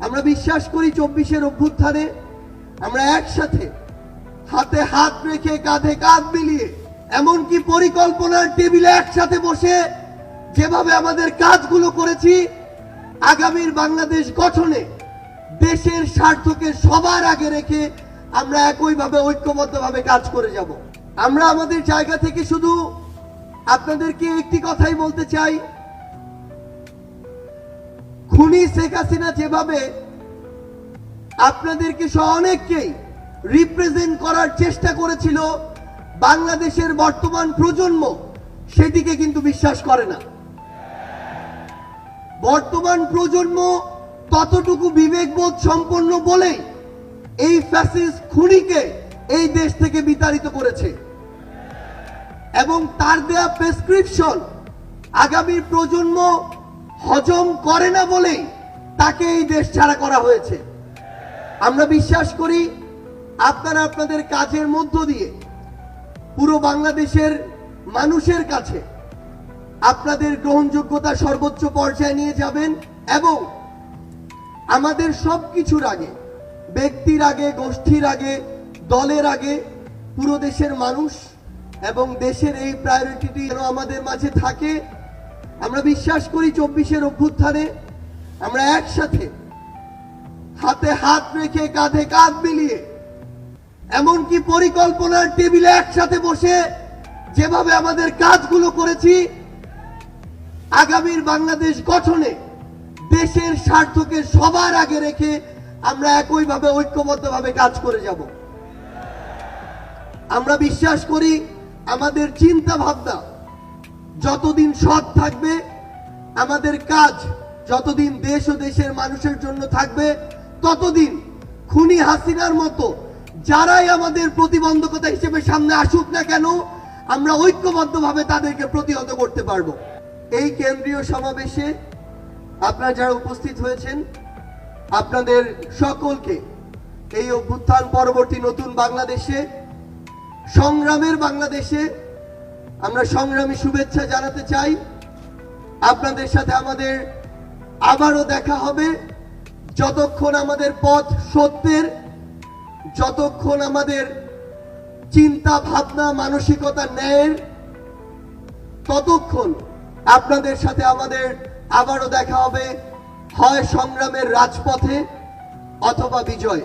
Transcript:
আমরা বিশ্বাস করি 24-এর অভ্যুত্থানে আমরা একসাথে হাতে হাত রেখে কাঁধে কাঁধ মিলিয়ে এমনকি পরিকল্পনার টেবিলে একসাথে বসে যেভাবে আমাদের কাজগুলো করেছি, আগামীর বাংলাদেশ গঠনে দেশের স্বার্থকে সবার আগে রেখে আমরা একইভাবে ঐক্যবদ্ধভাবে কাজ করে যাব। আমরা আমাদের জায়গা থেকে শুধু আপনাদেরকে একটি কথাই বলতে চাই, খুনি শেখ হাসিনা যেভাবে আপনাদেরকে সহ অনেককেই রিপ্রেজেন্ট করার চেষ্টা করেছিল, বাংলাদেশের বর্তমান প্রজন্ম সেটিকে কিন্তু বিশ্বাস করে না। বর্তমান প্রজন্ম ততটুকু বিবেকবোধ সম্পন্ন বলেই এই ফ্যাসিস্ট খুনিকে এই দেশ থেকে বিতাড়িত করেছে এবং তার দেয়া প্রেসক্রিপশন আগামী প্রজন্ম হজম করে না বলেই তাকে এই দেশ ছাড়া করা হয়েছে। আমরা বিশ্বাস করি আপনারা আপনাদের কাজের মধ্য দিয়ে পুরো বাংলাদেশের মানুষের কাছে আপনাদের গ্রহণযোগ্যতা সর্বোচ্চ পর্যায়ে নিয়ে যাবেন এবং আমাদের সবকিছুর আগে, ব্যক্তির আগে, গোষ্ঠীর আগে, দলের আগে পুরো দেশের মানুষ এবং দেশের এই প্রায়োরিটিটি যেন আমাদের মাঝে থাকে। আমরা বিশ্বাস করি 24-এর অভ্যুত্থানে আমরা একসাথে হাতে হাত রেখে কাঁধে কাঁধ মিলিয়ে এমনকি পরিকল্পনার টেবিলে একসাথে বসে যেভাবে আমাদের কাজগুলো করেছি, আগামীর বাংলাদেশ গঠনে দেশের স্বার্থকে সবার আগে রেখে আমরা একইভাবে ঐক্যবদ্ধভাবে কাজ করে যাব। আমরা বিশ্বাস করি আমাদের চিন্তা ভাবনা যতদিন সৎ থাকবে, আমাদের কাজ যতদিন দেশ ও দেশের মানুষের জন্য থাকবে, ততদিন খুনি হাসিনার মতো যারাই আমাদের প্রতিবন্ধকতা হিসেবে সামনে আসুক না কেন, আমরা ঐক্যবদ্ধভাবে তাদেরকে প্রতিহত করতে পারবো। এই কেন্দ্রীয় সমাবেশে আপনারা যারা উপস্থিত হয়েছেন, আপনাদের সকলকে এই অভ্যুত্থান পরবর্তী নতুন বাংলাদেশে, সংগ্রামের বাংলাদেশে আমরা সংগ্রামী শুভেচ্ছা জানাতে চাই। আপনাদের সাথে আমাদের আবারও দেখা হবে যতক্ষণ আমাদের পথ সত্যের, যতক্ষণ আমাদের চিন্তা ভাবনা মানসিকতা ন্যায়ের, ততক্ষণ আপনাদের সাথে আমাদের আবারও দেখা হবে হয় সংগ্রামের রাজপথে অথবা বিজয়।